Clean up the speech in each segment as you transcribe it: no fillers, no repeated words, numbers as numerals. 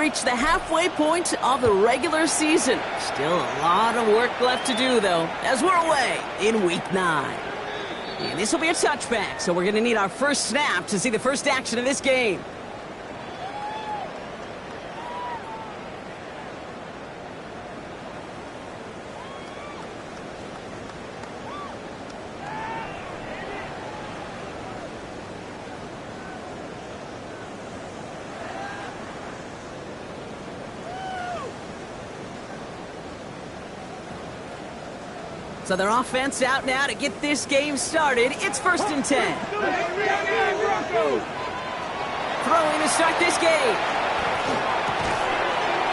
reached the halfway point of the regular season. Still a lot of work left to do, though, as we're away in Week 9. And this will be a touchback, so we're going to need our first snap to see the first action of this game. So their offense out now to get this game started. It's 1st and 10. Throwing to start this game.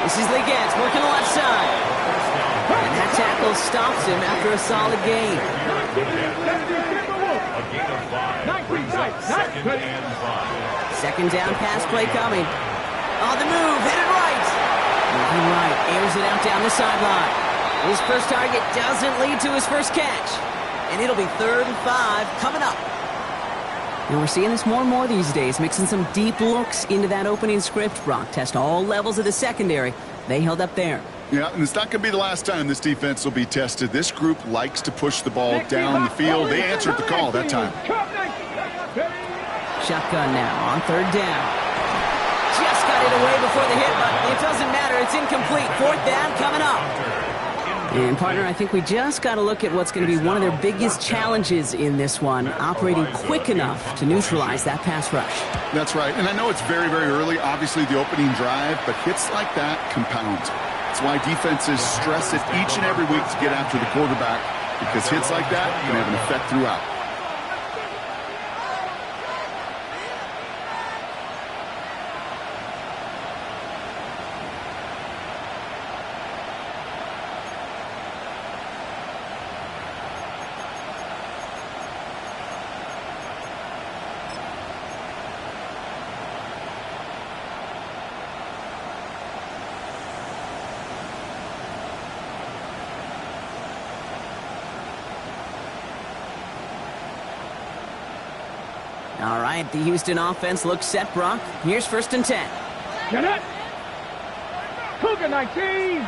This is Legans working the left side. And that tackle stops him after a solid gain. A gain of 5 brings up 2nd and 5. Second down pass play coming. On the move, headed right. Moving right, airs it out down the sideline. His first target doesn't lead to his first catch. And it'll be 3rd and 5 coming up. And we're seeing this more and more these days, mixing some deep looks into that opening script. Brock test all levels of the secondary. They held up there. Yeah, and it's not going to be the last time this defense will be tested. This group likes to push the ball down the field. They answered the call that time. Shotgun now on 3rd down. Just got it away before the hit, but it doesn't matter. It's incomplete. 4th down coming up. And, partner, I think we just got to look at what's going to be one of their biggest challenges in this one, operating quick enough to neutralize that pass rush. That's right. And I know it's very, very early, obviously, the opening drive, but hits like that compound. That's why defenses stress it each and every week to get after the quarterback, because hits like that can have an effect throughout. All right, the Houston offense looks set, Brock. Here's 1st and 10. Get it! Cougar 19! Out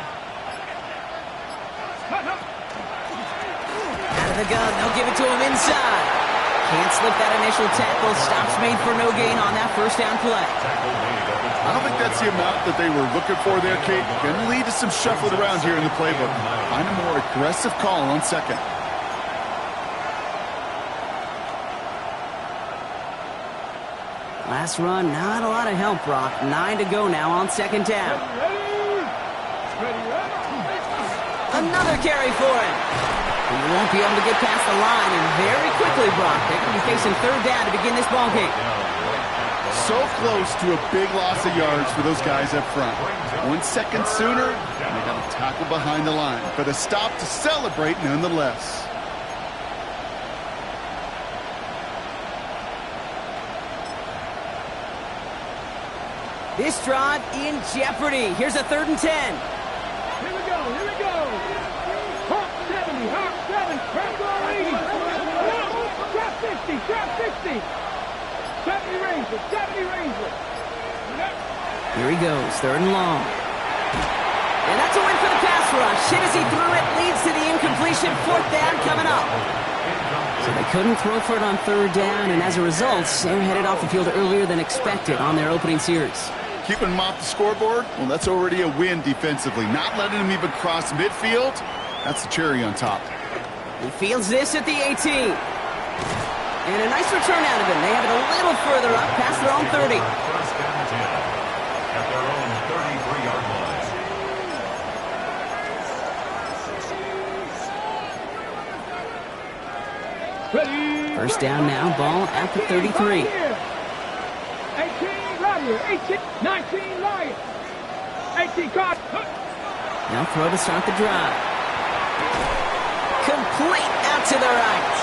of the gun, they'll give it to him inside. Can't slip that initial tackle. Stops made for no gain on that 1st down play. I don't think that's the amount that they were looking for there, Kate. Going to lead to some shuffling around here in the playbook. Find a more aggressive call on 2nd. Last run, not a lot of help, Brock. 9 to go now on 2nd down. Another carry for him. He won't be able to get past the line, and very quickly, Brock, they're going to be facing 3rd down to begin this ball game. So close to a big loss of yards for those guys up front. 1 second sooner, and they got a tackle behind the line. But a stop to celebrate nonetheless. This drive in jeopardy. Here's a 3rd and 10. Here we go, here we go. Hawk 70, Hawk 7, Hawk 80. Drop 60, drop 60. 70 Ranger, 70 Ranger. Here he goes, 3rd and long. And that's a win for the pass rush. Hit as he threw it, leads to the incompletion. 4th down coming up. So they couldn't throw for it on 3rd down, and as a result, they're headed off the field earlier than expected on their opening series. Keeping them off the scoreboard, well, that's already a win defensively. Not letting them even cross midfield, that's the cherry on top. He fields this at the 18. And a nice return out of him. They have it a little further up, past their own 30. 1st and 10 at their own 33-yard line. Ready. 1st down now, ball at the 33. 18 right here, 18, 19 Lions. 18 caught. Now throw to start the drive. Complete out to the right.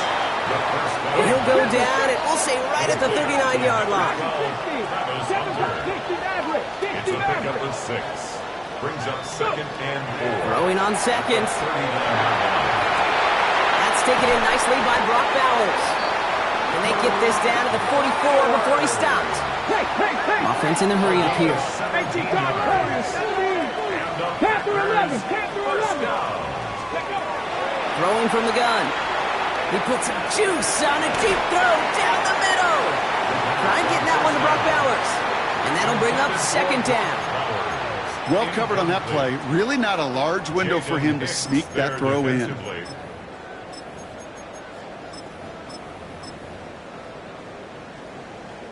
And he'll go down, and we'll say right at the 39-yard line. It's a pickup of 6. Brings up 2nd and 4. Throwing on 2nd. That's taken in nicely by Brock Bowers. And they get this down to the 44 before he stopped. Offense in the hurry up here. Panther 11. Panther 11. Throwing from the gun. He puts some juice on a deep throw down the middle. Trying getting that one to Brock Bowers. And that'll bring up second down. Well covered on that play. Really not a large window for him to sneak that throw in.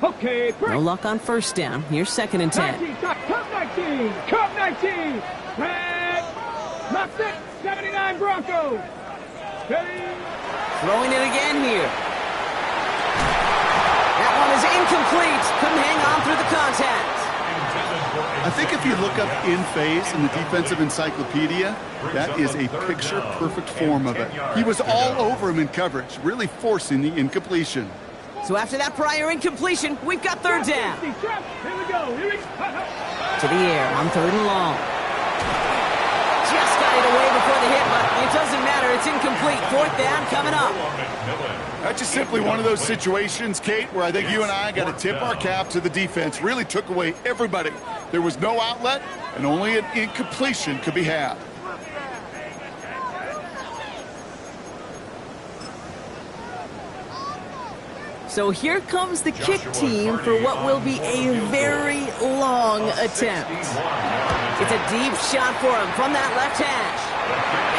Okay, break. No luck on first down. Here's second and 10. 19, Cup 19. Cup 19. Red. Not 6. 79 Broncos. Steady. Throwing it again here. That one is incomplete. Couldn't hang on through the contact. I think if you look up in phase in the defensive encyclopedia, that is a picture-perfect form of it. He was all over him in coverage, really forcing the incompletion. So after that prior incompletion, we've got third down. Here we go. Here we go. To the air on third and long. Just got it away before the hit, but it doesn't matter. It's incomplete. Fourth down coming up. That's just simply one of those situations, Kate, where I think you and I got to tip our cap to the defense. Really took away everybody. There was no outlet, and only an incompletion could be had. So here comes the kick team for what will be a very long attempt. It's a deep shot for him from that left hash.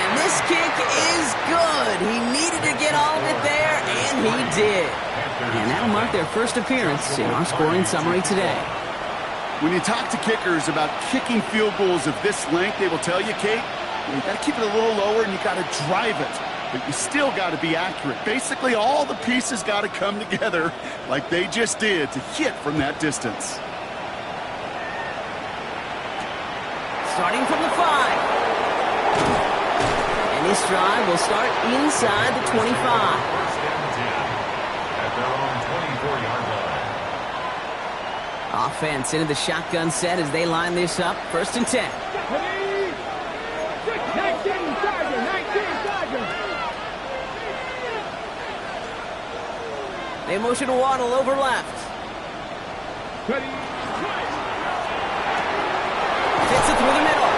And this kick is good. He needed to get all of it there, and he did. And that'll mark their first appearance in our scoring summary today. When you talk to kickers about kicking field goals of this length, they will tell you, Kate, you got to keep it a little lower and you got to drive it. But you still got to be accurate. Basically, all the pieces got to come together like they just did to hit from that distance. Starting from the 5. And this drive will start inside the 25. First and 10 at their own 24-yard line. Offense into the shotgun set as they line this up. First and 10. 19 Tiger. 19 Tiger. They motion to Waddle over left. Ready. Fits it through the middle.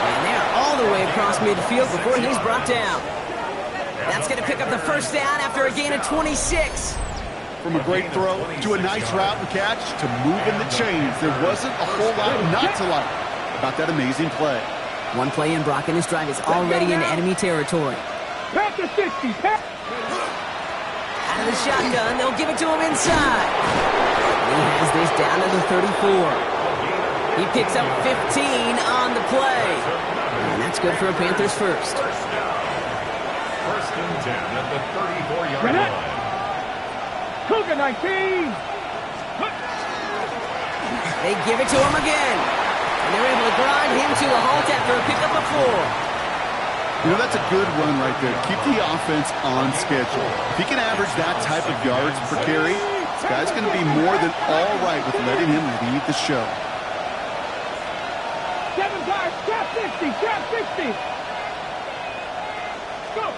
And they're all the way across midfield before he's brought down. That's going to pick up the first down after a gain of 26. From a great throw to a nice route and catch to moving the chains. There wasn't a whole lot not to like about that amazing play. One play in, Brock, and his drive is already in enemy territory. Panther 60. Out of the shotgun, they'll give it to him inside. He has this down to the 34. He picks up 15 on the play. And that's good for a Panthers first. First and 10 at the 34-yard line. Cougar 19. They give it to him again. And they're able to grind him to a halt after a pickup of 4. You know, that's a good run right there. Keep the offense on schedule. If he can average that type of yards per carry, this guy's going to be more than all right with letting him lead the show. 7 guards. Trap 60. Trap 60. Go.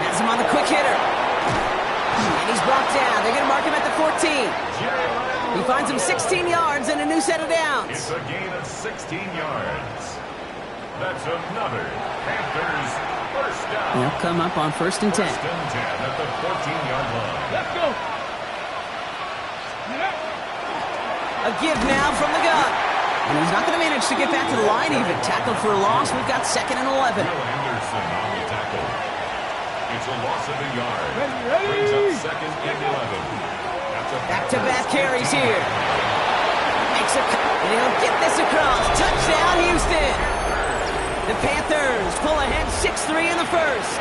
Has him on the quick hitter. And he's brought down. They're going to mark him at the 14. He finds him 16 yards and a new set of downs. It's a gain of 16 yards. That's another Panthers first down. They'll come up on first and 10. First and 10 at the 14-yard line. Let's go. A give now from the gun. And he's not going to manage to get back to the line even. Tackled for a loss. We've got second and 11. Will Anderson on the tackle. It's a loss of a yard. Ready. Brings up second and 11. That's a Back-to-back carries here. Makes a cut. And he'll get this across. Touchdown, Houston. The Panthers pull ahead 6-3 in the first.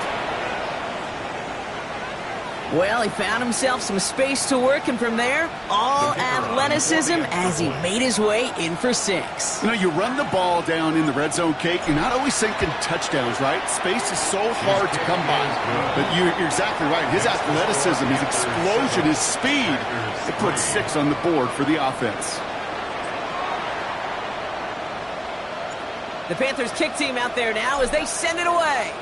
Well, he found himself some space to work, and from there, all athleticism as he made his way in for 6. You know, you run the ball down in the red zone, Kate, you're not always thinking touchdowns, right? Space is so hard to come by. But you're exactly right. His athleticism, his explosion, his speed, it puts 6 on the board for the offense. The Panthers kick team out there now as they send it away.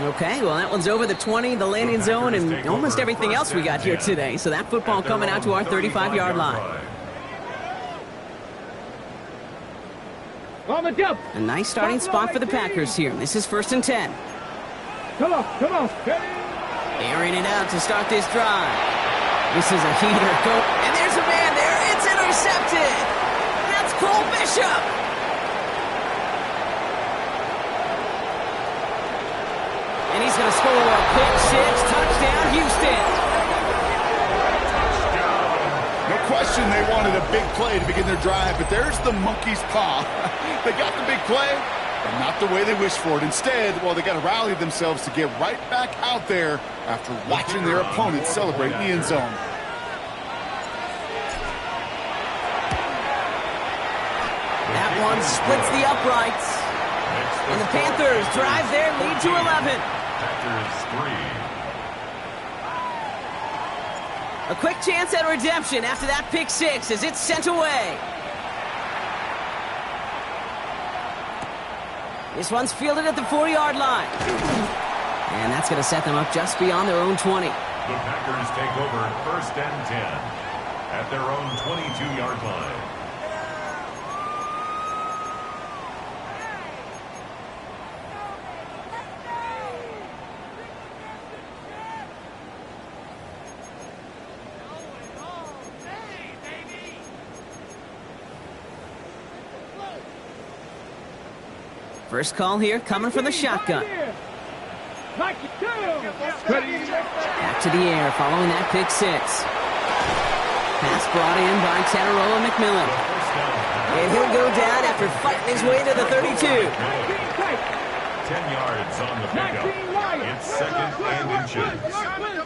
Okay, well, that one's over the 20, the landing zone, and almost everything else we got here today. So that football coming out to our 35-yard line. On the jump. A nice starting spot for the Packers here. This is 1st and 10. Come on, come on. Airing it out to start this drive. This is a heater. And there's a man there. It's intercepted. That's Cole Bishop. And he's going to score a quick 6. Touchdown, Houston. No question they wanted a big play to begin their drive, but there's the monkey's paw. They got the big play, but not the way they wished for it. Instead, well, they got to rally themselves to get right back out there after watching their opponent celebrate in the end zone. That one splits the uprights. And the Panthers drive their lead to 11. Packers 3. A quick chance at redemption after that pick 6 as it's sent away. This one's fielded at the 40-yard line. And that's going to set them up just beyond their own 20. The Packers take over 1st and 10 at their own 22-yard line. First call here coming from the shotgun. Back to the air following that pick 6. Pass brought in by Tataroa McMillan. And he'll go down after fighting his way to the 32. 10 yards on the pickup. It's 2nd and inches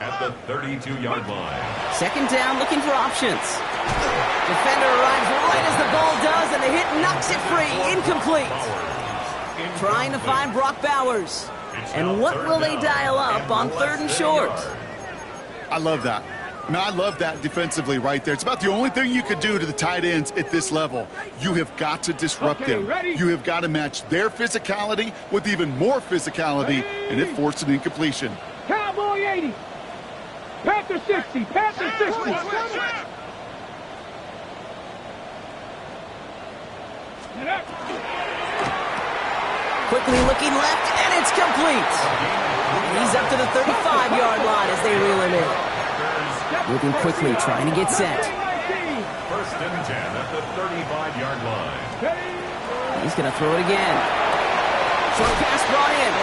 at the 32-yard line. 2nd down, looking for options. Defender arrives right as the ball does, and the hit knocks it free. Incomplete. Trying to find Brock Bowers. And what will they dial up on 3rd and short? I love that. I love that defensively right there. It's about the only thing you could do to the tight ends at this level. You have got to disrupt them. You have got to match their physicality with even more physicality, and it forced an incompletion. Cowboy 80. Panther 60. Panther 60. Quickly looking left, and it's complete. He's up to the 35-yard line as they reel him in. Moving quickly, trying to get set. 1st and 10 at the 35-yard line. He's going to throw it again. Short pass brought in.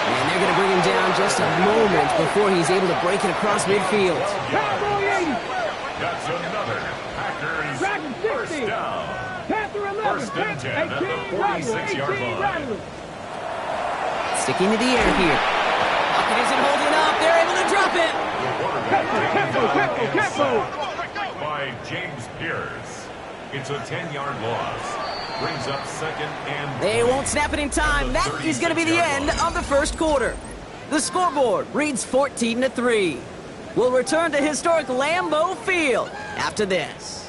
And they're going to bring him down just a moment before he's able to break it across midfield. That's another Packers 1st down. Panther 11. 1st and 10 at the 46-yard line. Sticking to the air here. Lockett isn't holding up. They're able to drop it. Tempo. By James Pierce. It's a 10-yard loss. Brings up 2nd and... They won't snap it in time. That is going to be the end of the 1st quarter. The scoreboard reads 14-3. We'll return to historic Lambeau Field after this.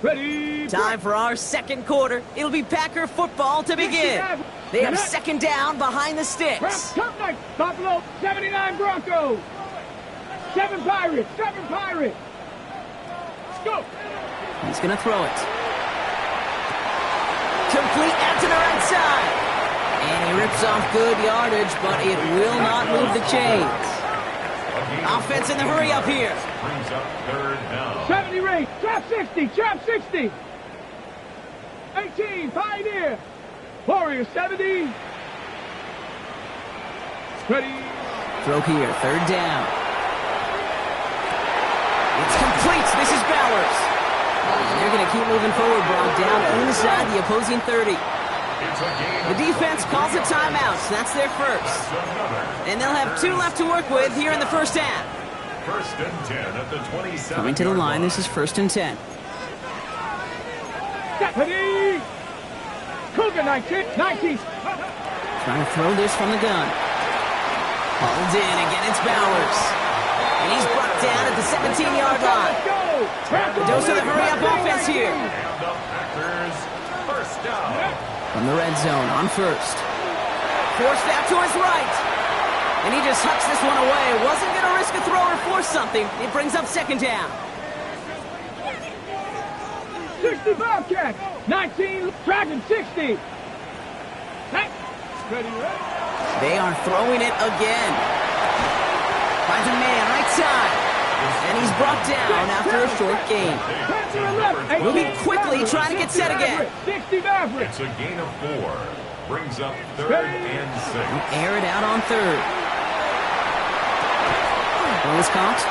Ready. Time for our 2nd quarter. It'll be Packer football to begin. They have 2nd down behind the sticks. Buffalo 79 Broncos. 7 Pirates. 7 Pirates. Go. He's going to throw it. Complete out to the right side. And he rips off good yardage, but it will not move the chains. Offense in the hurry up here. Brings up 3rd down. 70 race. Trap 60. Trap 60. 18. Pioneer. Warrior 70. Ready. Throw here. 3rd down. It's complete. This is Bowers. And they're going to keep moving forward, Brock, down inside the opposing 30. The defense calls a timeout, so that's their first. And they'll have 2 left to work with here in the 1st half. 1st and 10 at the 27. Coming to the line, this is 1st and 10. Ready. Cougar 19. Trying to throw this from the gun. Hauled in, again it's Bowers. And he's brought down at the 17-yard line. Let's go. A dose of the hurry-up offense here. And the Packers first down. From the red zone on first. Forced out to his right. And he just hucks this one away. Wasn't going to risk a throw or force something. It brings up second down. 65 catch. 19 tracking 60. Ready, They are throwing it again. Finds a man right side. And he's brought down after a short gain. Moving quickly, trying to get set again. 60 Maverick. It's a gain of 4. Brings up 3rd and 6. Air it out on third. Ball is caught.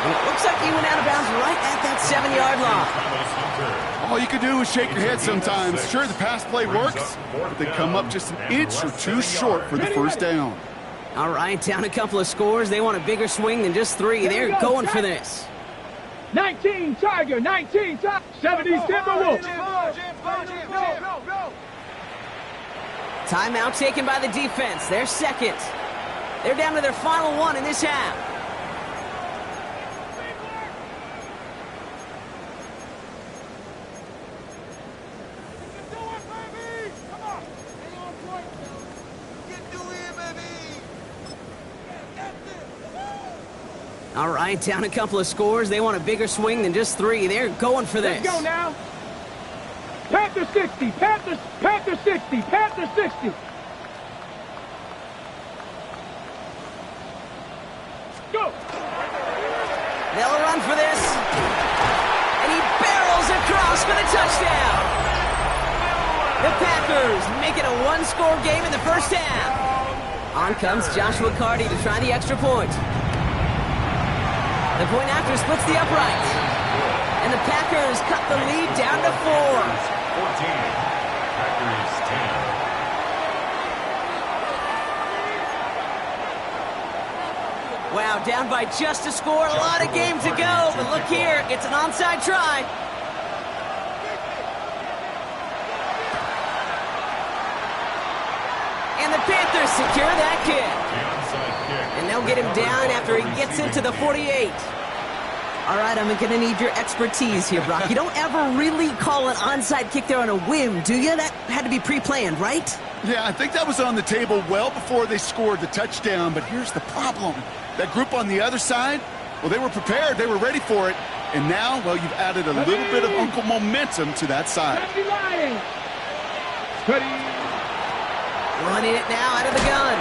And it looks like he went out of bounds right at that 7-yard line. All you can do is shake your head sometimes. Sure, the pass play works, but they come up just an inch or two short for the first down. All right, down a couple of scores. They want a bigger swing than just 3. They're going for this. 19 Tiger. 19 Tiger. 70 Timberwolves. Timeout taken by the defense. They're second. They're down to their final one in this half. All right, down a couple of scores. They want a bigger swing than just 3. They're going for this. Let's go now. Panther 60. Panther 60. Panther 60. Go. They'll run for this. And he barrels across for the touchdown. The Packers make it a 1-score game in the first half. On comes Joshua Carty to try the extra point. The point after splits the upright. And the Packers cut the lead down to 4. 14. Packers 10. Wow, down by just a score. A lot of game to go. But look here, it's an onside try. And the Panthers secure that kick. And they'll get him down after he gets into the 48. All right, I'm going to need your expertise here, Brock. You don't ever really call an onside kick there on a whim, do you? That had to be pre-planned, right? Yeah, I think that was on the table well before they scored the touchdown, but here's the problem. That group on the other side, well, they were prepared. They were ready for it. And now, well, you've added a little bit of Uncle momentum to that side. Running it now out of the gun.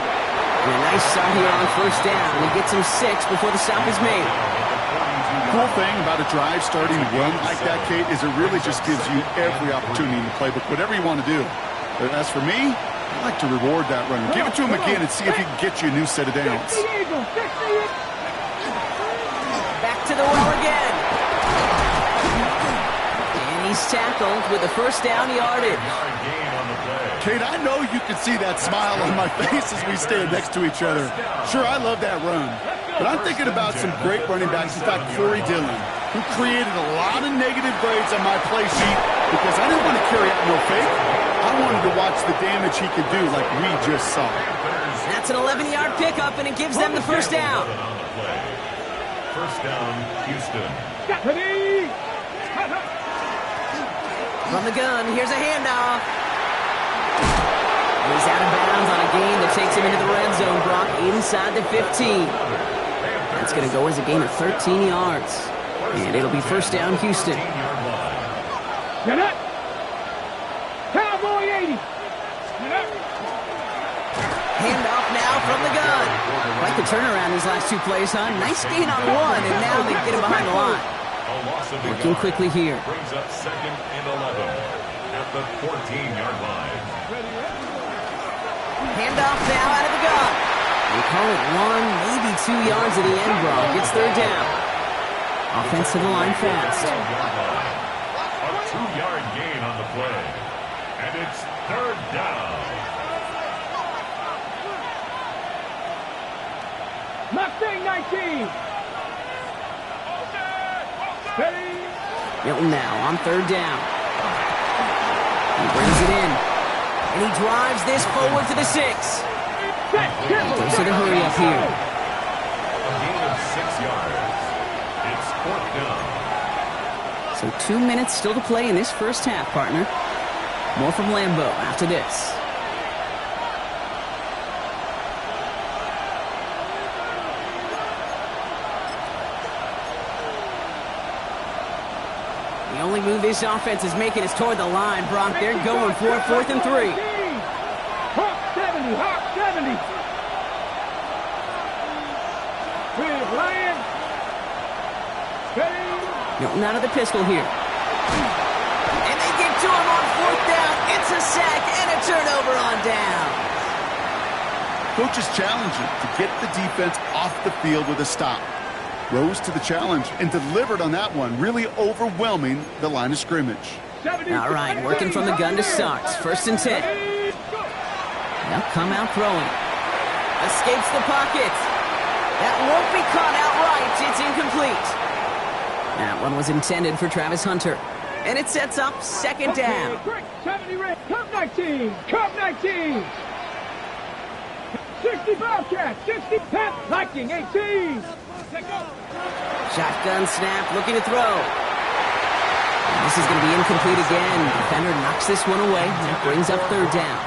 And a nice start here on first down. He gets him 6 before the stop is made. The cool thing about a drive starting run like that, Kate, is it really just gives you every opportunity in the playbook, whatever you want to do. But as for me, I like to reward that runner. Give it to him again and see if he can get you a new set of downs. Back to the well again. And he's tackled with a first down yardage. Kate, I know you can see that smile on my face as we stand next to each other. Sure, I love that run. But I'm thinking about some great running backs. In fact, Corey Dillon, who created a lot of negative grades on my play sheet because I didn't want to carry out no fake. I wanted to watch the damage he could do like we just saw. That's an 11-yard pickup, and it gives them the first down. First down, Houston. From the gun, here's a handoff. He's out of bounds on a gain that takes him into the red zone, Brock, inside the 15. That's going to go as a gain of 13 yards. And it'll be first down, Houston. Cowboy 80. Handoff now from the gun. Quite the turnaround these last 2 plays, huh? Nice gain on 1, and now they get him behind the line. Working quickly here. Brings up 2nd and 11 at the 14-yard line. Handoff now out of the gun. We call it 1, maybe 2 yards at the end, Brock. It's third down. Offense to the line fast. A 2-yard gain on the play. And it's third down. Mustang 19. Milton now on third down. He brings it in. And he drives this forward to the 6. Goes to the hurry up here. A gain of 6 yards. It's 4th down. So 2 minutes still to play in this first half, partner. More from Lambeau after this. The only move this offense is making is toward the line, Brock. They're going for it, 4th and 3. Hawk 70, Hawk 70. With Lion. Ready. Milton out of the pistol here. And they get to him on 4th down. It's a sack and a turnover on down. Coach is challenging to get the defense off the field with a stop. Rose to the challenge and delivered on that one, really overwhelming the line of scrimmage. All right, working from the gun to start. 1st and 10. Now come out throwing. Escapes the pocket. That won't be caught outright. It's incomplete. That one was intended for Travis Hunter. And it sets up 2nd down. 70 red. Cup 19. Cup 19. 60 Bobcat. 60 Pep. Viking 18. Shotgun snap, looking to throw. And this is going to be incomplete again. Defender knocks this one away. That brings up 3rd down.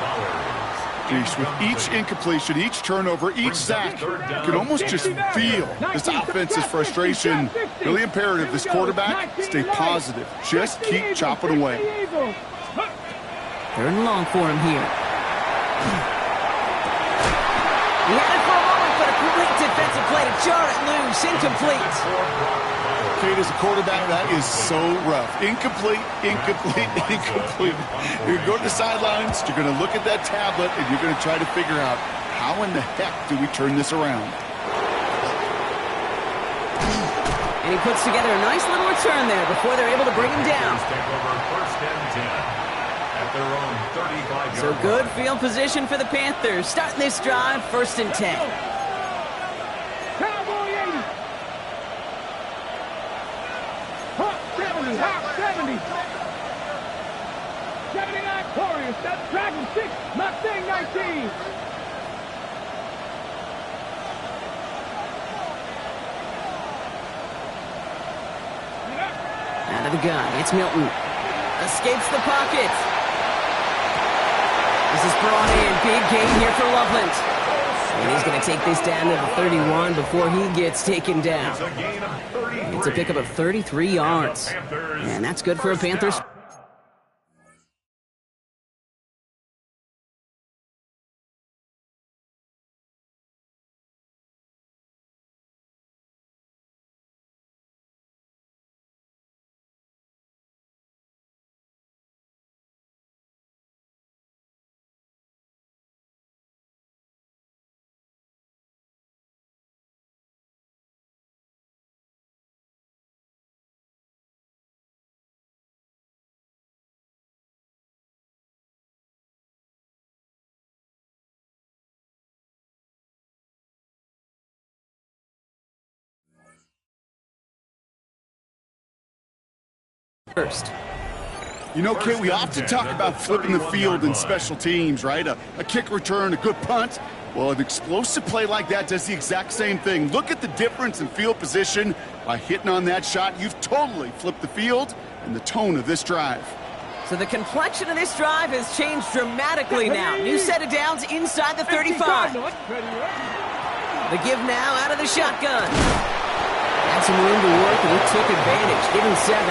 Geez, with each incompletion, each turnover, each sack, you can almost just feel this offense's frustration. Really imperative this quarterback stay positive. Just keep chopping away. 3rd and long for him here. He had it for a moment, but a great defensive play to jar it loose. Incomplete. Kate, as a quarterback, that is so rough. Incomplete, incomplete, incomplete. You're going to go to the sidelines, you're going to look at that tablet, and you're going to try to figure out how in the heck do we turn this around. And he puts together a nice little return there before they're able to bring him down. Take over 1st and 10 at their own 35-yard So good field position for the Panthers. Starting this drive, 1st and 10. Cowboy 80. Hawk 70, Hawk 70. 79 Warriors, that's Dragon 6, Mustang 19. Out of the gun, it's Milton. Escapes the pocket. This is brought in. Big gain here for Loveland. And he's going to take this down to the 31 before he gets taken down. It's a gain of 33. It's a pickup of 33 yards. And that's good for a Panthers. First. You know, Kate, we often talk about flipping the field in special teams, right? A kick return, a good punt. Well, an explosive play like that does the exact same thing. Look at the difference in field position. By hitting on that shot, you've totally flipped the field and the tone of this drive. So the complexion of this drive has changed dramatically now. New set of downs inside the 35. The give now out of the shotgun. Had some room to work, and he took advantage. Give him 7.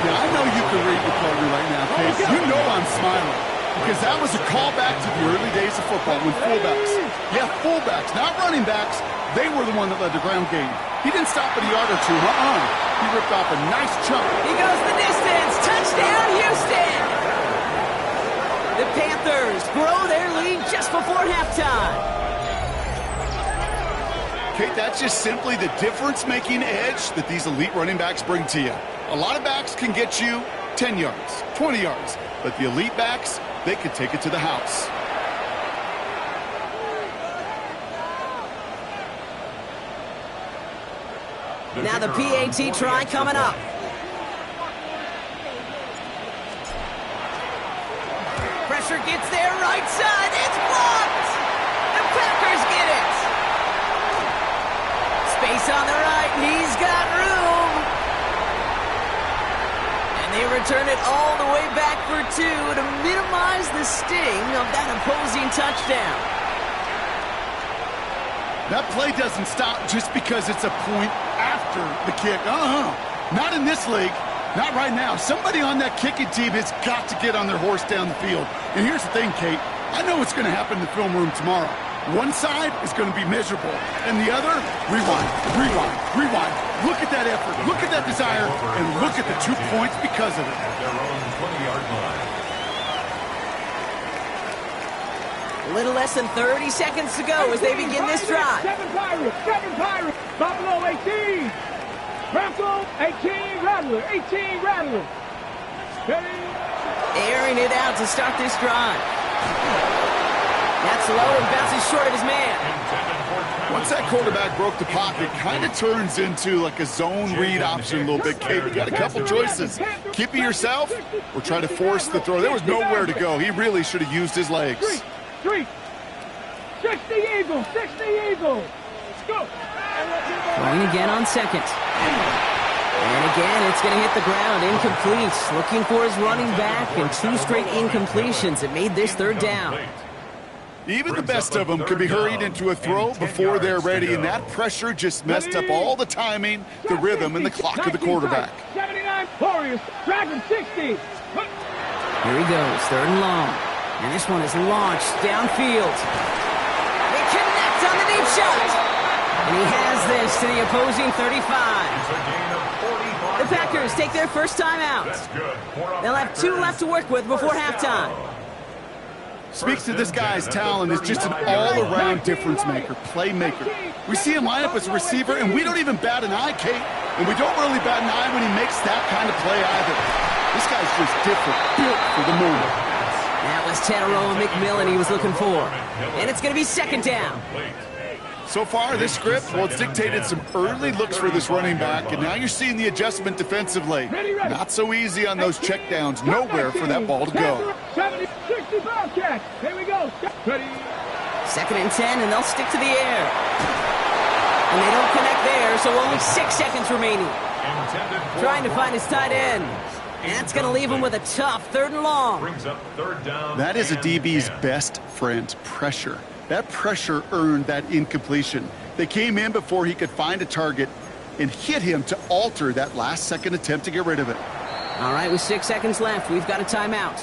Yeah, I know you can read the partner right now, Kate. You know I'm smiling. Because that was a callback to the early days of football when fullbacks, not running backs, they were the one that led the ground game. He didn't stop at a yard or two. He ripped off a nice chunk. He goes the distance. Touchdown, Houston! The Panthers grow their lead just before halftime. Kate, that's just simply the difference-making edge that these elite running backs bring to you. A lot of backs can get you 10 yards, 20 yards, but the elite backs, they can take it to the house. Now the PAT try coming up. Pressure gets there, right side, it's blocked! The Packers get it! Space on the right, and he's got room. And they return it all the way back for 2 to minimize the sting of that opposing touchdown. That play doesn't stop just because it's a point after the kick. Not in this league. Not right now. Somebody on that kicking team has got to get on their horse down the field. And here's the thing, Kate. I know what's going to happen in the film room tomorrow. One side is going to be miserable, and the other, rewind, rewind, rewind. Look at that effort, look at that desire, and look at the 2 points because of it. Their own 20-yard line. A little less than 30 seconds to go as they begin this drive. 7 Pirates, Buffalo 18. Bronco 18, Rattler, 18, Rattler. Ready? Airing it out to start this drive. That's low and bounces short of his man. Once that quarterback broke the pocket, kind of turns into like a zone read option a little bit, Kate. You got a couple choices. Keep it yourself or try to force the throw. There was nowhere to go. He really should have used his legs. 3. 60 Eagles, 60 Eagles. Let's go. Throwing again on second. And again, it's going to hit the ground. Incomplete. Looking for his running back, and 2 straight incompletions. It made this third down. Even the best of them could be hurried into a throw before they're ready, and that pressure just messed up all the timing, the rhythm, and the clock of the quarterback. 79 Warriors, Dragon 60. Here he goes, 3rd and long. And this one is launched downfield. They connect on the deep shot. And he has this to the opposing 35. The Packers take their first time out. They'll have 2 left to work with before halftime. Speaks to this guy's talent as just an all-around difference maker, playmaker. We see him line up as a receiver, and we don't even bat an eye, Kate. And we don't really bat an eye when he makes that kind of play either. This guy's just different, built for the moment. That was Tataroa McMillan he was looking for. And it's going to be 2nd down. So far, this script, well, it's dictated some early looks for this running back, and now you're seeing the adjustment defensively. Not so easy on those checkdowns. Nowhere for that ball to go. 70, 60 Bobcats. Here we go. Ready. 2nd and 10, and they'll stick to the air. And they don't connect there, so only 6 seconds remaining. Trying to find his tight end. And that's going to leave him with a tough 3rd and long. Brings up 3rd down. That is a DB's best friend, pressure. That pressure earned that incompletion. They came in before he could find a target and hit him to alter that last-second attempt to get rid of it. All right, with 6 seconds left, we've got a timeout.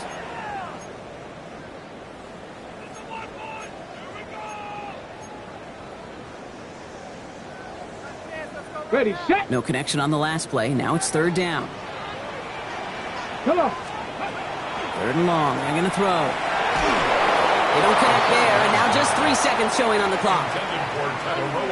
Ready, set. No connection on the last play. Now it's 3rd down. Come on. 3rd and long. They're going to throw. They don't connect there, and now just 3 seconds showing on the clock.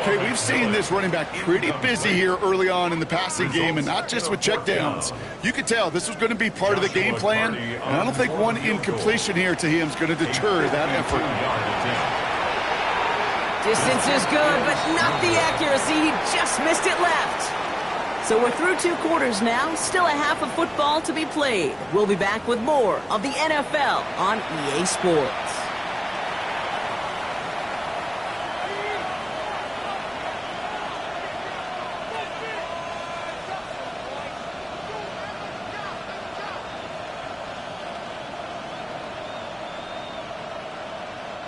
Okay, we've seen this running back pretty busy here early on in the passing game, and not just with checkdowns. You could tell this was going to be part of the game plan, and I don't think one incompletion here to him is going to deter that effort. Distance is good, but not the accuracy. He just missed it left. So we're through 2 quarters now. Still a half of football to be played. We'll be back with more of the NFL on EA Sports.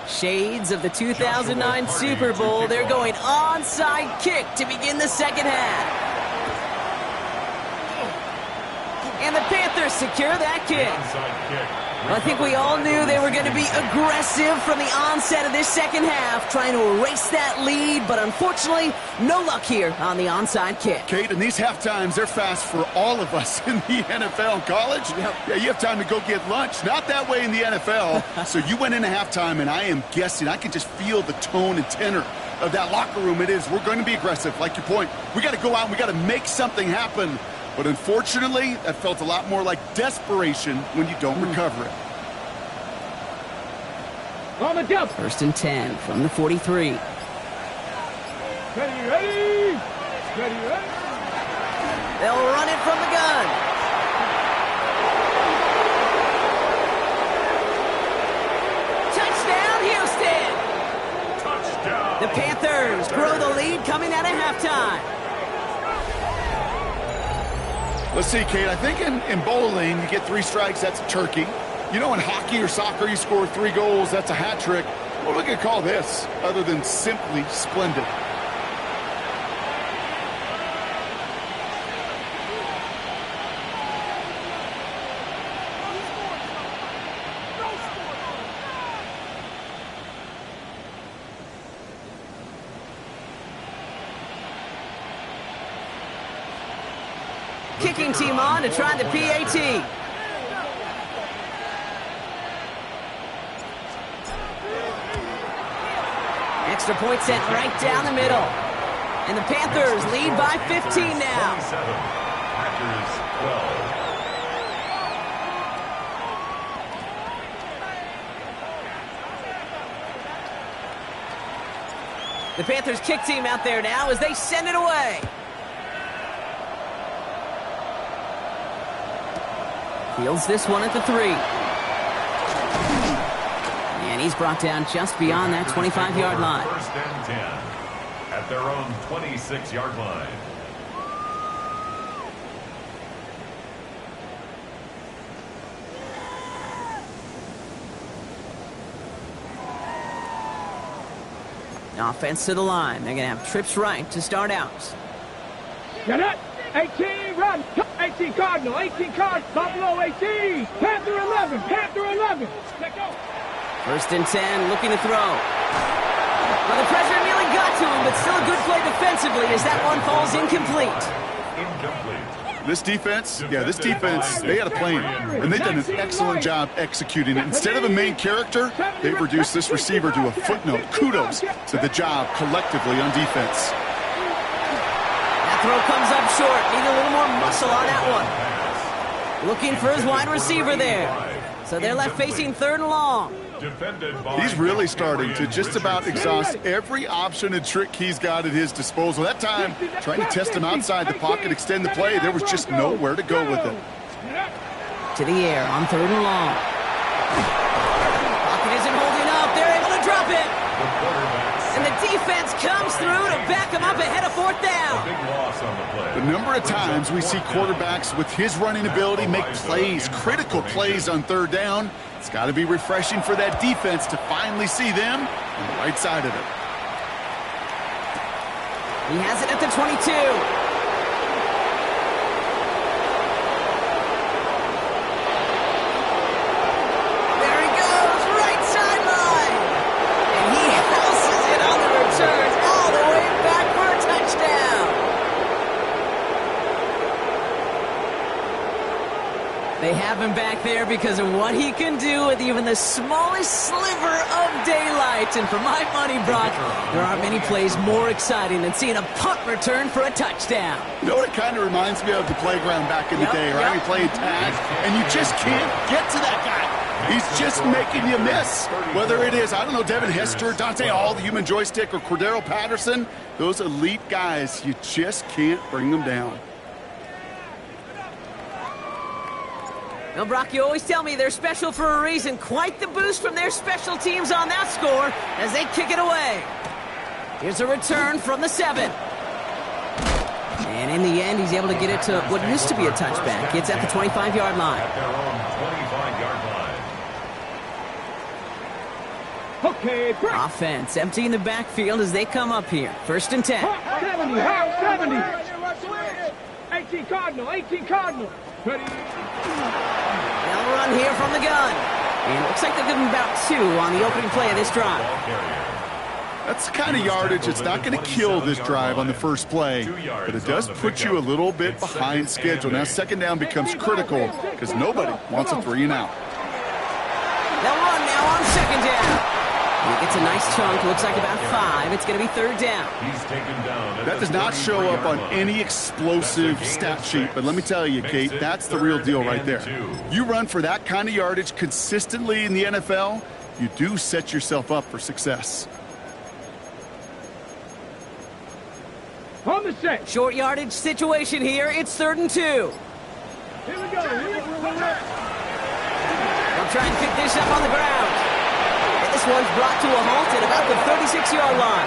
Shades of the 2009 Super Bowl. They're going onside kick to begin the 2nd half. And the Panthers secure that kick. I think we all knew they were going to be aggressive from the onset of this 2nd half, trying to erase that lead, but unfortunately, no luck here on the onside kick. Kate, in these half times, they're fast for all of us in the NFL and college. Yep. Yeah, you have time to go get lunch. Not that way in the NFL. So you went into halftime, and I am guessing, I can just feel the tone and tenor of that locker room. It is, we're going to be aggressive, like your point. We got to go out and we got to make something happen. But unfortunately, that felt a lot more like desperation when you don't recover it. On the jump. 1st and 10 from the 43. Ready, ready. Ready, ready. They'll run it from the gun. Touchdown, Houston. down. The Panthers grow the lead coming out of halftime. Let's see, Kate. I think in bowling, you get 3 strikes, that's a turkey. You know, in hockey or soccer, you score 3 goals, that's a hat trick. What are we going to call this other than simply splendid? Kicking team on to try the PAT. Extra point sent right down the middle. And the Panthers lead by 15 now. 27. Packers 12. The Panthers kick team out there now as they send it away. Fields this one at the 3. And he's brought down just beyond that 25-yard line. First and 10 at their own 26-yard line. Offense to the line. They're going to have trips right to start out. Get it. 18, run. 18 Cardinal, 18 Cardinal. Buffalo 18. Panther 11, Panther 11. Let go. First and 10, looking to throw. Well, the pressure nearly got to him, but still a good play defensively as that one falls incomplete. Incomplete. This defense, they had a plan, and they've done an excellent job executing it. Instead of a main character, they've reduced this receiver to a footnote. Kudos to the job collectively on defense. That throw comes up short. Need a little more muscle on that one. Looking for his wide receiver there. So they're left facing 3rd and long. He's really starting to just about exhaust every option and trick he's got at his disposal. That time, trying to test him outside the pocket, extend the play, there was just nowhere to go with it. To the air on 3rd and long. Pocket isn't holding up. They're able to drop it. And the defense comes through to back him up ahead of 4th down. Big loss on the play. The number of times we see quarterbacks with his running ability make plays, critical plays on 3rd down. It's got to be refreshing for that defense to finally see them on the right side of it. He has it at the 22. There he goes, right sideline. And he houses it on the return all the way back for a touchdown. They have him back there because of what he can do with even the smallest sliver of daylight. And for my money, Brock, there aren't many plays more exciting than seeing a punt return for a touchdown. You know what it kind of reminds me of? The playground back in the day, right? We played tag, and you just can't get to that guy. He's just making you miss. Whether it is, I don't know, Devin Hester, Dante Hall, the human joystick, or Cordero Patterson, those elite guys, you just can't bring them down. Well, Brock, you always tell me they're special for a reason. Quite the boost from their special teams on that score as they kick it away. Here's a return from the 7. And in the end, he's able to get it to what used to be a touchback. It's at the 25-yard line. At their own 25-yard line. Okay, break. Offense emptying the backfield as they come up here. 1st and 10. 70, hot 70. 18 Cardinal, 18 Cardinal. Ready. They'll run here from the gun. And it looks like they'll give him about 2 on the opening play of this drive. That's the kind of yardage that's not going to kill this drive on the first play, but it does put you a little bit behind schedule. Now 2nd down becomes critical because nobody wants a 3 and out. They'll run now on 2nd down. He gets a nice chunk, looks like about 5. It's going to be 3rd down. He's taken down. That does not show up on any explosive stat sheet, but let me tell you, Kate, that's the real deal right there. You run for that kind of yardage consistently in the NFL, you do set yourself up for success. On the set. Short yardage situation here. It's 3rd and 2. Here we go. Here we go. They'll try and pick this up on the ground. And the this one's brought to a halt at about the 36-yard line.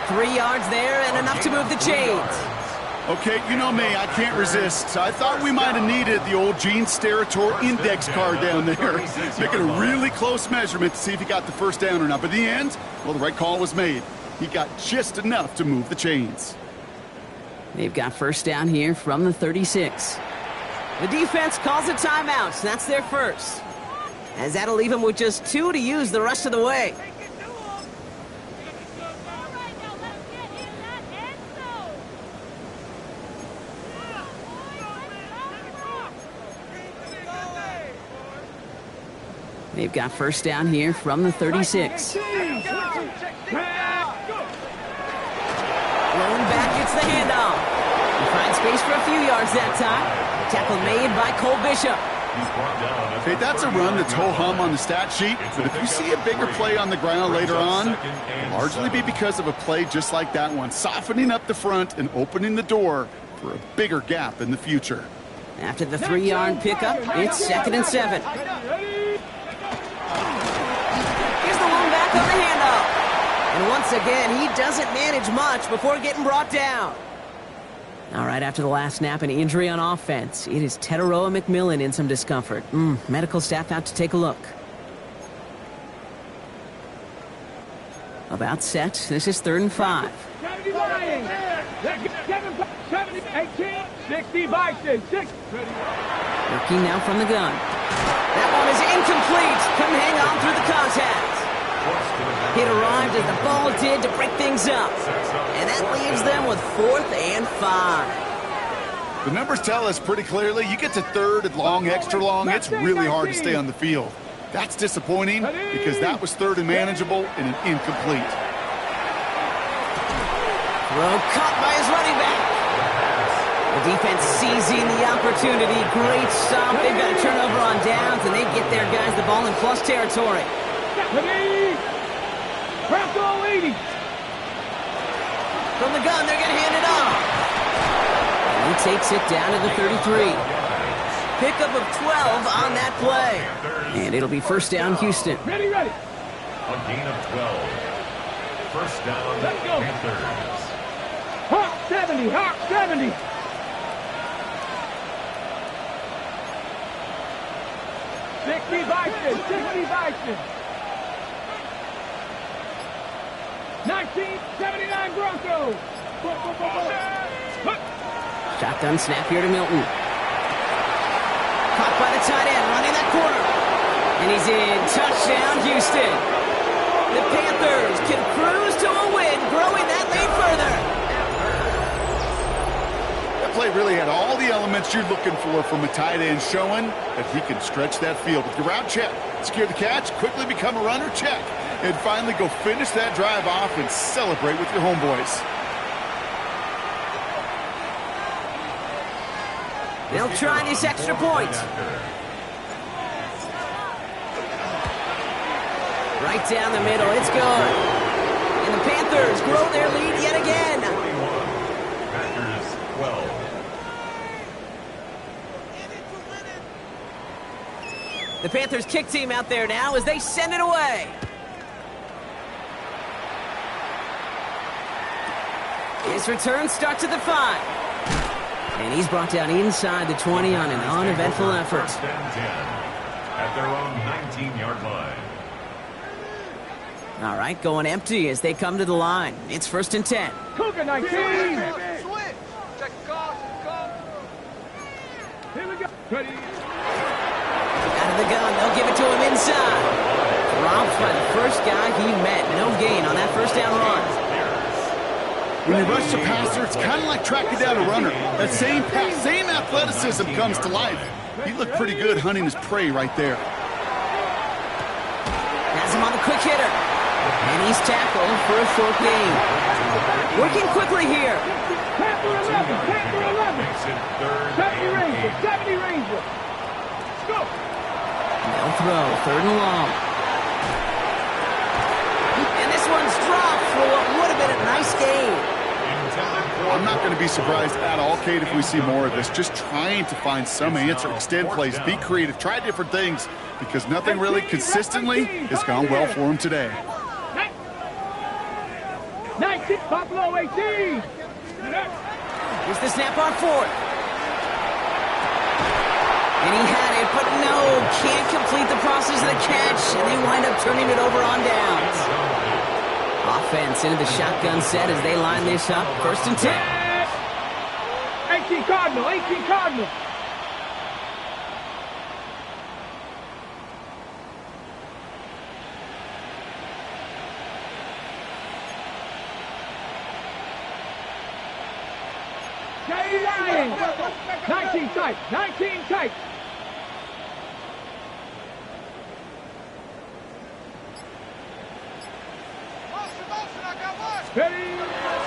3 yards there and enough to move the chains. Okay, you know me, I can't resist. I thought we might have needed the old Gene Steratore index card down there. Making a really close measurement to see if he got the first down or not. But in the end, well, the right call was made. He got just enough to move the chains. They've got first down here from the 36. The defense calls a timeout. That's their first. As that'll leave them with just 2 to use the rest of the way. They've got first down here from the 36. Blown back, it's the handoff. He finds space for a few yards that time. Tackle made by Cole Bishop. Hey, that's a run that's ho-hum on the stat sheet, but if you see a bigger play on the ground later on, it'll largely be because of a play just like that one, softening up the front and opening the door for a bigger gap in the future. After the 3-yard pickup, it's 2nd and 7. Here's the one back on the handoff. And once again, he doesn't manage much before getting brought down. All right, after the last snap, an injury on offense. It is Teteroa McMillan in some discomfort. Medical staff out to take a look. About set. This is 3rd and 5. 70 Lions. 70, 18, 60 Bison. 6. Working now from the gun. That one is incomplete. Couldn't hang on through the contact. It arrived as the ball did to break things up. And that leaves them with 4th and 5. The numbers tell us pretty clearly, you get to 3rd and long, extra long, it's really hard to stay on the field. That's disappointing because that was 3rd and manageable and an incomplete. Throw caught by his running back. The defense seizing the opportunity. Great stop. They've got a turnover on downs, and they get their guys the ball in plus territory. Bronco 80. From the gun, they're going to hand it off. And he takes it down to the 33. Pickup of 12 on that play. And it'll be first down, Houston. Ready. A gain of 12. First down, Let's go. Panthers. Hawk 70. Hawk 70. $60 Bison. 1979 Broncos. Shotgun snap here to Milton. Caught by the tight end, running that corner. And he's in. Touchdown, Houston. The Panthers can cruise to a win, growing that lead further. That play really had all the elements you're looking for from a tight end, showing that he can stretch that field. With the route check, secure the catch, quickly become a runner, check. And finally go finish that drive off and celebrate with your homeboys. They'll try this extra point. Right down the middle, it's good. And the Panthers grow their lead yet again. 41. Packers 12. The Panthers kick team out there now as they send it away. His return starts at the 5. And he's brought down inside the 20 on an uneventful effort. First and 10 at their own 19-yard line. All right, going empty as they come to the line. It's 1st and 10. Cougar 19. Switch. Check call. Here we go. Ready. Out of the gun, they'll give it to him inside. Dropped by the first guy he met. No gain on that first down run. When you rush the passer, it's kind of like tracking down a runner. That same pass, same athleticism comes to life. He looked pretty good hunting his prey right there. Has him on the quick hitter. And he's tackled for a short gain. Working quickly here. Panther 11. Panther 11. Makes it 3rd 70 and Ranger. 8. 70 Ranger. Let's go. They'll throw 3rd and long. And this one's dropped for what would have been a nice gain. I'm not going to be surprised at all, Kate, if we see more of this. Just trying to find some answer, extend plays, be creative, try different things. because nothing really consistently has gone well for him today. 19, Buffalo 18. Here's the snap on fourth. And he had it, but no, can't complete the process of the catch, and they wind up turning it over on downs. Offense into the shotgun set as they line this up. 1st and 10. 18 Cardinal, 18 Cardinal. Jay Ryan, 19 tight, 19 tight.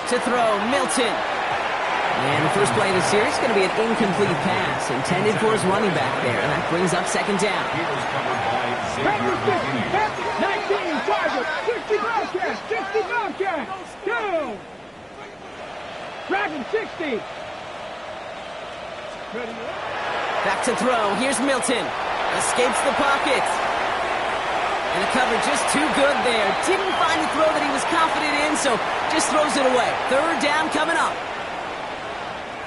To throw, Milton. And the first play of the series is going to be an incomplete pass intended for his running back there, and that brings up 2nd down. Panthers 50, 19 target, 60 Bobcats, 60 Bobcats. Down. Dragon 60. Back to throw. Here's Milton. Escapes the pocket. And the cover just too good there. Didn't find the throw that he was confident in, so just throws it away. 3rd down coming up.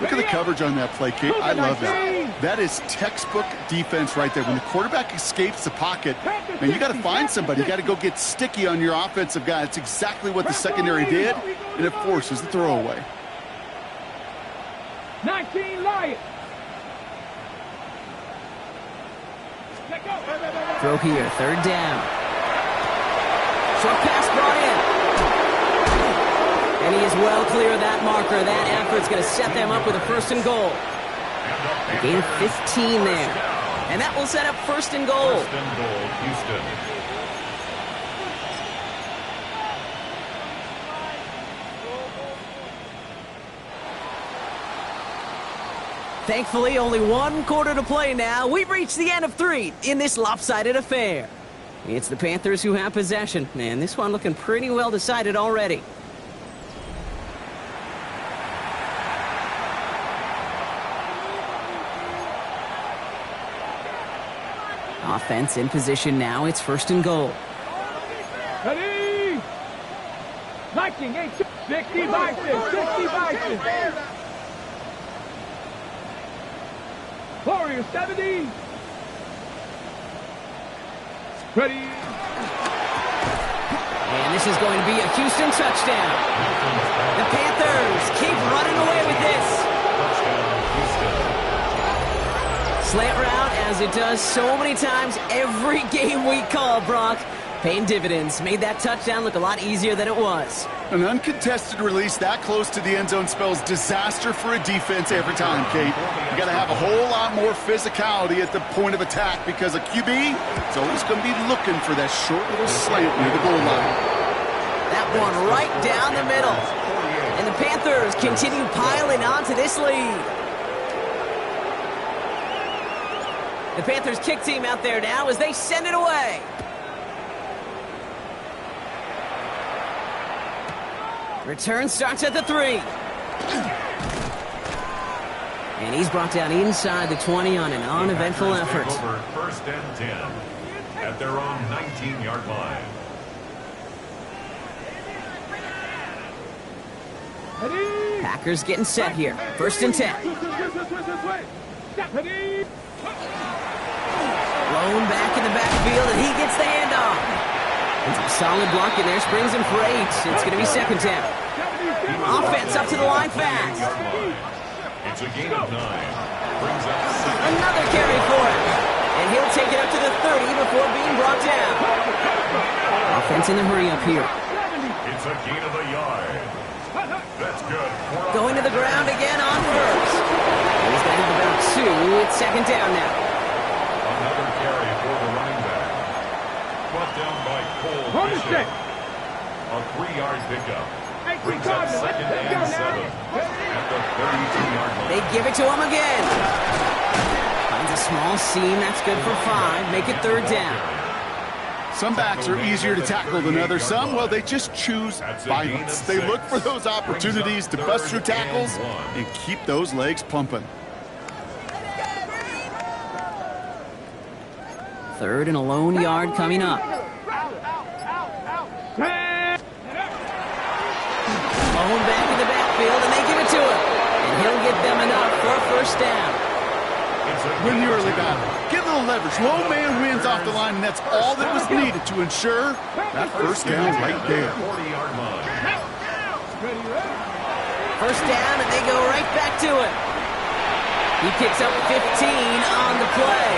Look at the coverage on that play, Kate. I love that. That is textbook defense right there. When the quarterback escapes the pocket, man, you got to find somebody. You got to go get sticky on your offensive guy. That's exactly what the secondary did, and it forces the throwaway. 19 Lions. Throw here, 3rd down. Short pass brought in. And he is well clear of that marker. That effort's going to set them up with a 1st and goal. A gain of 15 there. And that will set up 1st and goal. 1st and goal, Houston. Thankfully, only 1 quarter to play now. We've reached the end of 3 in this lopsided affair. It's the Panthers who have possession, and this one looking pretty well decided already. Offense in position now. It's 1st and goal. Ready? Viking 8, 60 Vikings, 60 Vikings. Warriors 70. Ready? And this is going to be a Houston touchdown. The Panthers keep running away with this. Slant route, as it does so many times every game we call, Brock. Paying dividends. Made that touchdown look a lot easier than it was. An uncontested release that close to the end zone spells disaster for a defense every time, Kate. You got to have a whole lot more physicality at the point of attack because a QB is always going to be looking for that short little slant near the goal line. That one right down the middle. And the Panthers continue piling onto this lead. The Panthers kick team out there now as they send it away. Return starts at the 3. And he's brought down inside the 20 on an uneventful effort. Over 1st and 10 at their own 19-yard line. Packers getting set here. 1st and 10. Blown back in the backfield, and he gets the handoff. It's a solid block in there. Springs him for 8. It's going to be 2nd down. Offense up to the line fast. It's a gain of 9. Brings up 6. Another carry for him. And he'll take it up to the 30 before being brought down. Offense in the hurry up here. It's a gain of a yard. That's good. Going to the ground again on 1st. He's got it about 2. It's 2nd down now. Another carry for the running back. Brought down by Cole Bishop. A 3-yard pickup. Brings up 2nd and 7 at the 32-yard line. They give it to him again. Finds a small seam. That's good for 5. Make it 3rd down. Some backs are easier to tackle than others. Some, well, they just choose violence. They look for those opportunities to bust through tackles and keep those legs pumping. 3rd and a lone yard coming up. Mahone back in the backfield, and they give it to him. And he'll get them enough for a first down. Win the early battle. Get a little leverage. Low man wins off the line, and that's all that was needed to ensure that first down right there. 40-yard line. First down, and they go right back to it. He picks up 15 on the play.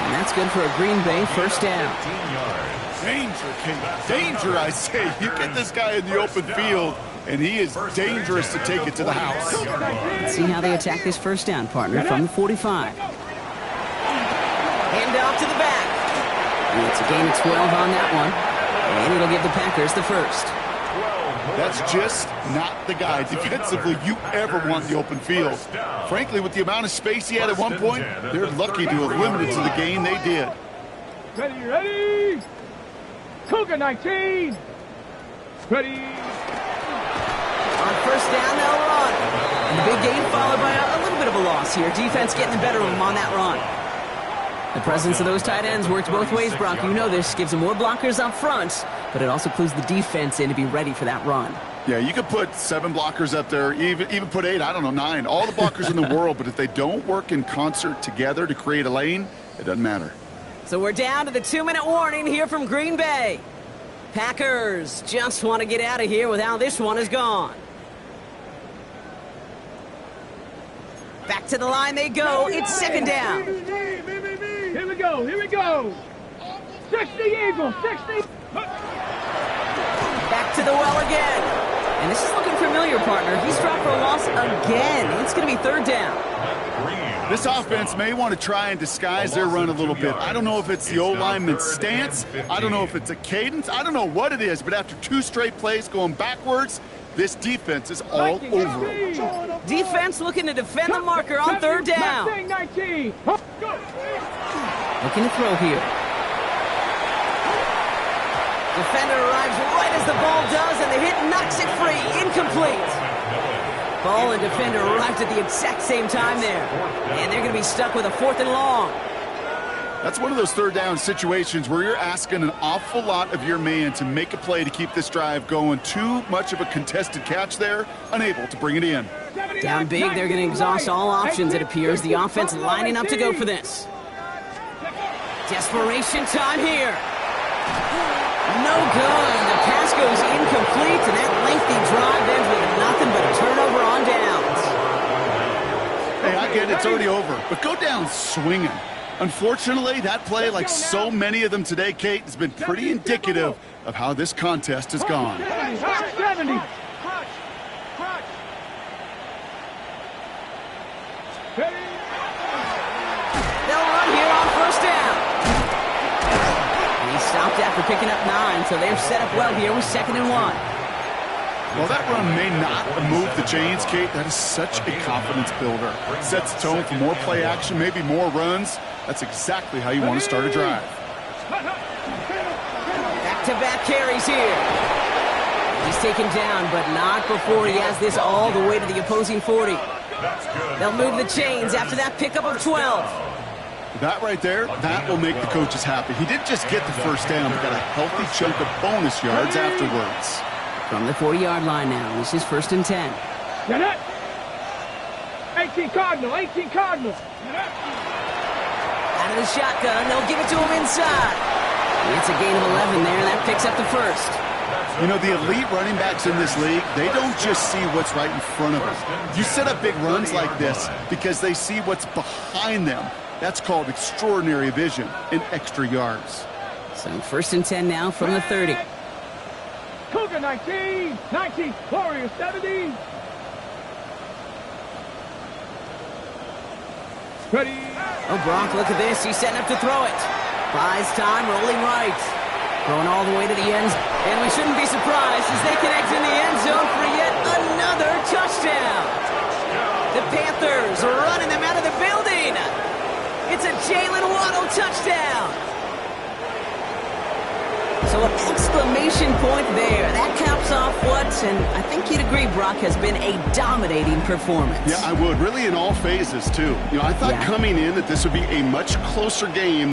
And that's good for a Green Bay first down. 15 yards. Danger, King. Danger, I say. You get this guy in the open field, and he is dangerous to take it to the house. Let's see how they attack this first down, partner, from the 45. Hand off to the back. And it's a gain of 12 on that one. And it'll give the Packers the first. That's just not the guy defensively you ever want in the open field. Frankly, with the amount of space he had at one point, they're lucky to have limited to the gain they did. Ready? Cougar 19. Ready. On first down, they'll run. And the big gain followed by a little bit of a loss here. Defense getting the better of them on that run. The presence of those tight ends works both ways, Brock. You know this. Gives them more blockers up front, but it also clues the defense in to be ready for that run. Yeah, you could put 7 blockers up there, even put 8, I don't know, 9. All the blockers in the world, but if they don't work in concert together to create a lane, it doesn't matter. So we're down to the 2-minute warning here from Green Bay. Packers just want to get out of here with how this one is gone. Back to the line they go. It's second down. Here we go. 60 Eagles, 60. Back to the well again. And this is looking familiar, partner. He's dropped for a loss again. It's going to be third down. This offense may want to try and disguise their run a little bit. I don't know if it's the O-lineman's stance. I don't know if it's a cadence. I don't know what it is, but after 2 straight plays going backwards, this defense is all over them. Defense looking to defend the marker on third down. 19. Looking to throw here. Defender arrives right as the ball does, and the hit knocks it free. Incomplete. Ball and defender arrived at the exact same time there. And they're going to be stuck with a 4th and long. That's one of those third down situations where you're asking an awful lot of your man to make a play to keep this drive going. Too much of a contested catch there, unable to bring it in. Down big, they're going to exhaust all options, it appears. The offense lining up to go for this. Desperation time here. No good. The pass goes incomplete, and that lengthy drive ends with nothing but a turnover on downs. Hey, I get it. It's already over. But go down swinging. Unfortunately, that play, like so many of them today, Kate, has been pretty indicative of how this contest has gone. 70. They'll run here on first down. And he stopped after picking up 9, so they're set up well here with 2nd and 1. Well, that run may not move the chains, Kate. That is such a confidence builder. It sets the tone for more play action, maybe more runs. That's exactly how you want to start a drive. Back-to-back carries here. He's taken down, but not before he has this all the way to the opposing 40. They'll move the chains after that pickup of 12. That right there, that will make the coaches happy. He didn't just get the first down, but got a healthy chunk of bonus yards afterwards. From the 40-yard line now, this is 1st and 10. 18 Cardinal. Out of the shotgun, they'll give it to him inside. It's a gain of 11 there, and that picks up the first. You know, the elite running backs in this league, they don't just see what's right in front of them. You set up big runs like this because they see what's behind them. That's called extraordinary vision and extra yards. So 1st and 10 now from the 30. Cougar 19. Warriors 70. Ready. Oh, Brock, look at this. He's setting up to throw it. Buys time, rolling right. Going all the way to the end. And we shouldn't be surprised as they connect in the end zone for yet another touchdown. The Panthers are running them out of the building. It's a Jalen Waddle touchdown. So an exclamation point there. That caps off what, and I think you'd agree, Brock, has been a dominating performance. Yeah, I would. Really in all phases, too. You know, I thought coming in that this would be a much closer game.